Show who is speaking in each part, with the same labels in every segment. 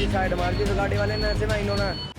Speaker 1: जी side मार दी तो गाड़ी वाले ने ऐसे ना इन्होंने।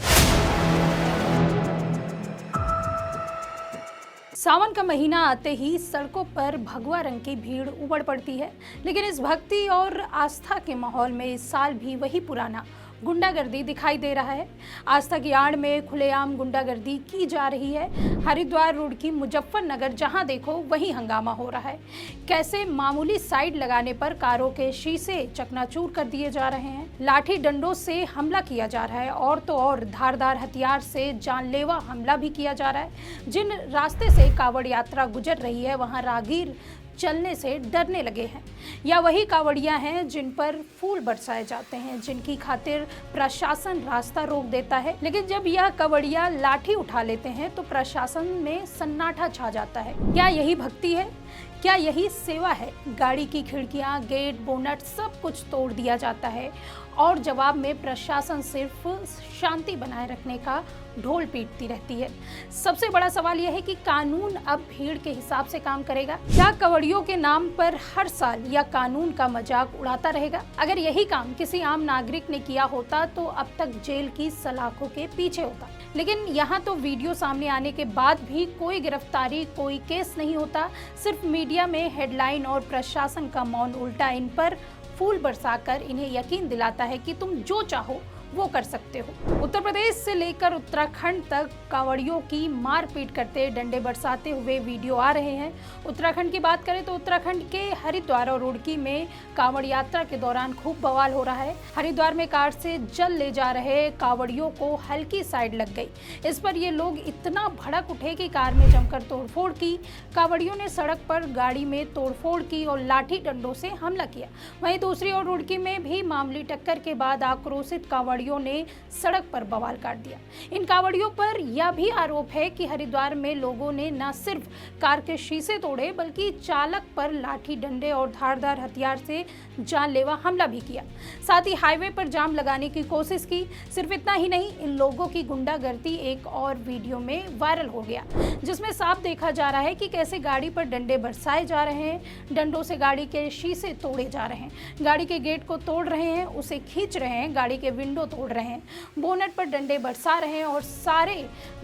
Speaker 2: सावन का महीना आते ही सड़कों पर भगवा रंग की भीड़ उमड़ पड़ती है, लेकिन इस भक्ति और आस्था के माहौल में इस साल भी वही पुराना गुंडागर्दी दिखाई दे रहा है। आस्था की आड़ में खुलेआम गुंडागर्दी की जा रही है। हरिद्वार रोड की मुजफ्फरनगर जहां देखो वहीं हंगामा हो रहा है। कैसे मामूली साइड लगाने पर कारों के शीशे चकनाचूर कर दिए जा रहे हैं, लाठी डंडों से हमला किया जा रहा है और तो और धारदार हथियार से जानलेवा हमला भी किया जा रहा है। जिन रास्ते से कावड़ यात्रा गुजर रही है वहां राहगीर चलने से डरने लगे हैं, या वही कावड़ियां हैं जिन पर फूल बरसाए जाते हैं, जिनकी खातिर प्रशासन रास्ता रोक देता है। लेकिन जब यह कावड़िया लाठी उठा लेते हैं तो प्रशासन में सन्नाटा छा जाता है। क्या यही भक्ति है? क्या यही सेवा है? गाड़ी की खिड़कियां, गेट, बोनट सब कुछ तोड़ दिया जाता है और जवाब में प्रशासन सिर्फ शांति बनाए रखने का ढोल पीटती रहती है। सबसे बड़ा सवाल यह है कि कानून अब भीड़ के हिसाब से काम करेगा? क्या कवड़ियों के नाम पर हर साल या कानून का मजाक उड़ाता रहेगा? अगर यही काम किसी आम नागरिक ने किया होता तो अब तक जेल की सलाखों के पीछे होता। लेकिन यहाँ तो वीडियो सामने आने के बाद भी कोई गिरफ्तारी, कोई केस नहीं होता। सिर्फ मीडिया में हेडलाइन और प्रशासन का मौन उल्टा इन पर फूल बरसाकर इन्हें यकीन दिलाता है कि तुम जो चाहो वो कर सकते हो। उत्तर प्रदेश से लेकर उत्तराखंड तक कावड़ियों की मारपीट करते, डंडे बरसाते हुए वीडियो आ रहे हैं। उत्तराखंड की बात करें तो उत्तराखंड के हरिद्वार और रुड़की में कावड़ यात्रा के दौरान खूब बवाल हो रहा है। हरिद्वार में कार से जल ले जा रहे कावड़ियों को हल्की साइड लग गई। इस पर ये लोग इतना भड़क उठे कि कार में जमकर तोड़फोड़ की। कावड़ियों ने सड़क पर गाड़ी में तोड़फोड़ की और लाठी डंडों से हमला किया। वहीं दूसरी ओर रुड़की में भी मामूली टक्कर के बाद आक्रोशित कावड़ियों ने सड़क पर बवाल काट दिया। इन कावड़ियों पर यह भी आरोप है कि हरिद्वार में लोगों ने न सिर्फ कार के शीशे तोड़े बल्कि चालक पर लाठी डंडे और धारदार हथियार से जानलेवा हमला भी किया। साथ ही हाईवे पर जाम लगाने की कोशिश की। सिर्फ इतना ही नहीं, इन लोगों की गुंडागर्दी एक और वीडियो में वायरल हो गया, जिसमें साफ देखा जा रहा है कि कैसे गाड़ी पर डंडे बरसाए जा रहे हैं, डंडों से गाड़ी के शीशे तोड़े जा रहे हैं, गाड़ी के गेट को तोड़ रहे हैं, उसे खींच रहे हैं, गाड़ी के विंडो तोड़ रहे हैं, बोनट पर डंडे बरसा रहे हैं और सारे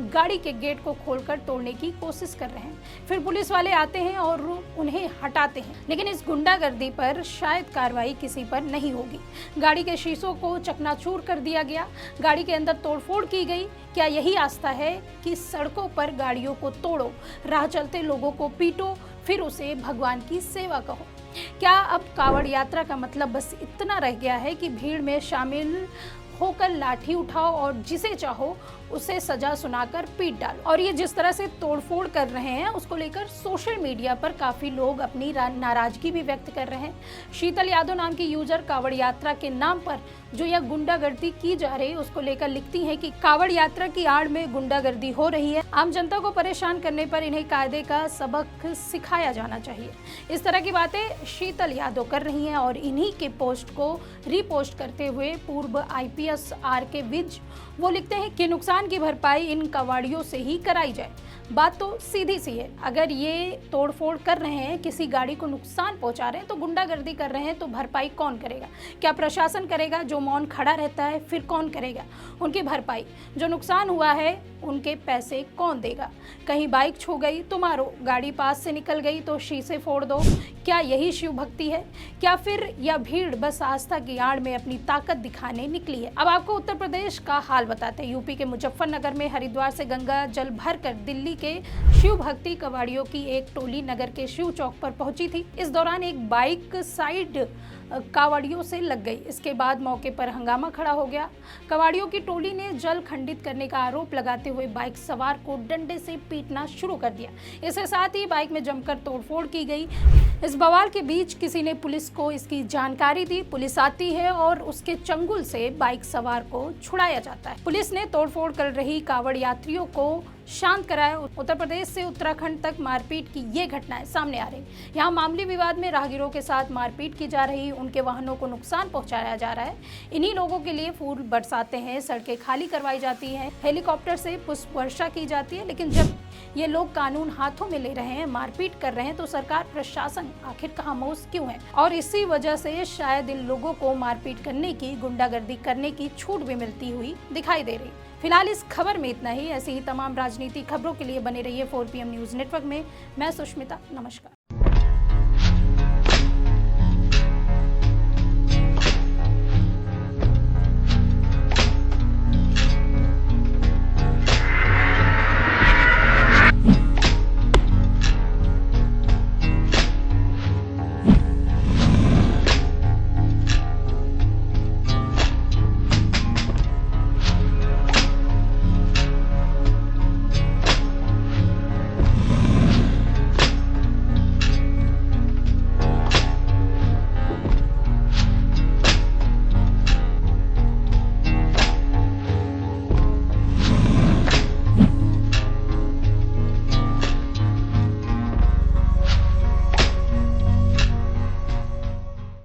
Speaker 2: गाड़ी के गेट को खोलकर तोड़ने की कोशिश कर रहे हैं। फिर पुलिस वाले आते हैं और उन्हें हटाते हैं। लेकिन इस गुंडागर्दी पर शायद कार्रवाई किसी पर नहीं होगी। गाड़ी के शीशों को चकनाचूर कर दिया गया, गाड़ी के अंदर तोड़फोड़ की गई। क्या यही आस्था है कि सड़कों पर गाड़ियों को तोड़ो, राह चलते लोगों को पीटो, फिर उसे भगवान की सेवा कहो? क्या अब कावड़ यात्रा का मतलब बस इतना रह गया है कि भीड़ में शामिल होकर लाठी उठाओ और जिसे चाहो उसे सजा सुनाकर पीट डालो? और ये जिस तरह से तोड़फोड़ कर रहे हैं उसको लेकर सोशल मीडिया पर काफी लोग अपनी नाराजगी भी व्यक्त कर रहे हैं। शीतल यादव नाम की यूजर कावड़ यात्रा के नाम पर जो यह गुंडागर्दी की जा रही है उसको लेकर लिखती हैं कि कावड़ यात्रा की आड़ में गुंडागर्दी हो रही है। आम जनता को परेशान करने पर इन्हें कायदे का सबक सिखाया जाना चाहिए। इस तरह की बातें शीतल यादव कर रही हैं और इन्हीं के पोस्ट को रीपोस्ट करते हुए पूर्व IPS RK विज वो लिखते हैं कि नुकसान की भरपाई इन कवाड़ियों से ही कराई जाए। बात तो सीधी सी है, अगर ये तोड़फोड़ कर रहे हैं, किसी गाड़ी को नुकसान पहुंचा रहे हैं, तो गुंडागर्दी कर रहे हैं, तो भरपाई कौन करेगा? क्या प्रशासन करेगा जो मौन खड़ा रहता है? फिर कौन करेगा उनकी भरपाई? जो नुकसान हुआ है उनके पैसे कौन देगा? कहीं बाइक छू गई तो मारो, गाड़ी पास से निकल गई तो शीशे फोड़ दो। क्या यही शिव भक्ति है? क्या फिर यह भीड़ बस आस्था की आड़ में अपनी ताकत दिखाने निकली है? अब आपको उत्तर प्रदेश का हाल बताते हैं। यूपी के मुजफ्फरनगर में हरिद्वार से गंगा जल भरकर दिल्ली के शिव भक्ति कवाड़ियों की एक टोली नगर के शिव चौक पर पहुंची थी। इस दौरान एक बाइक साइड कावड़ियों से लग गई। इसके बाद मौके पर हंगामा खड़ा हो गया। कवाड़ियों की टोली ने जल खंडित करने का आरोप लगाते हुए बाइक सवार को डंडे से पीटना शुरू कर दिया। इसके साथ ही बाइक में जमकर तोड़फोड़ की गई। इस बवाल के बीच किसी ने पुलिस को इसकी जानकारी दी। पुलिस आती है और उसके चंगुल से बाइक सवार को छुड़ाया जाता है। पुलिस ने तोड़फोड़ कर रही कावड़ यात्रियों को शांत कराया। उत्तर प्रदेश से उत्तराखंड तक मारपीट की ये घटनाएं सामने आ रही। यहाँ मामूली विवाद में राहगीरों के साथ मारपीट की जा रही, उनके वाहनों को नुकसान पहुंचाया जा रहा है। इन्हीं लोगों के लिए फूल बरसाते हैं, सड़कें खाली करवाई जाती हैं, हेलीकॉप्टर से पुष्प वर्षा की जाती है। लेकिन जब ये लोग कानून हाथों में ले रहे हैं, मारपीट कर रहे हैं, तो सरकार प्रशासन आखिर खामोश क्यों है? और इसी वजह से शायद इन लोगों को मारपीट करने की, गुंडागर्दी करने की छूट भी मिलती हुई दिखाई दे रही। फिलहाल इस खबर में इतना ही। ऐसी ही तमाम राजनीतिक खबरों के लिए बने रहिए 4PM न्यूज नेटवर्क में। मैं सुष्मिता, नमस्कार।